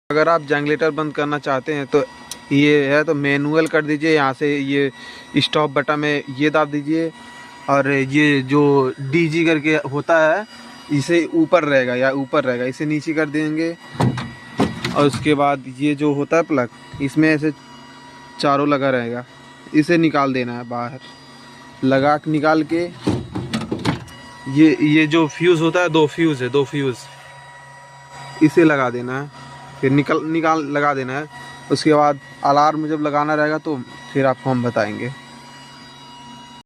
अगर आप जनरेटर बंद करना चाहते हैं तो ये है, तो मैनुअल कर दीजिए। यहाँ से ये स्टॉप बटन में ये दाब दीजिए, और ये जो डीजी करके होता है इसे ऊपर रहेगा या ऊपर रहेगा, इसे नीचे कर देंगे। और उसके बाद ये जो होता है प्लग, इसमें ऐसे चारों लगा रहेगा, इसे निकाल देना है बाहर। लगा निकाल के ये जो फ्यूज़ होता है, दो फ्यूज़ इसे लगा देना है, फिर निकाल लगा देना है। उसके बाद अलार्म जब लगाना रहेगा तो फिर आपको हम बताएंगे।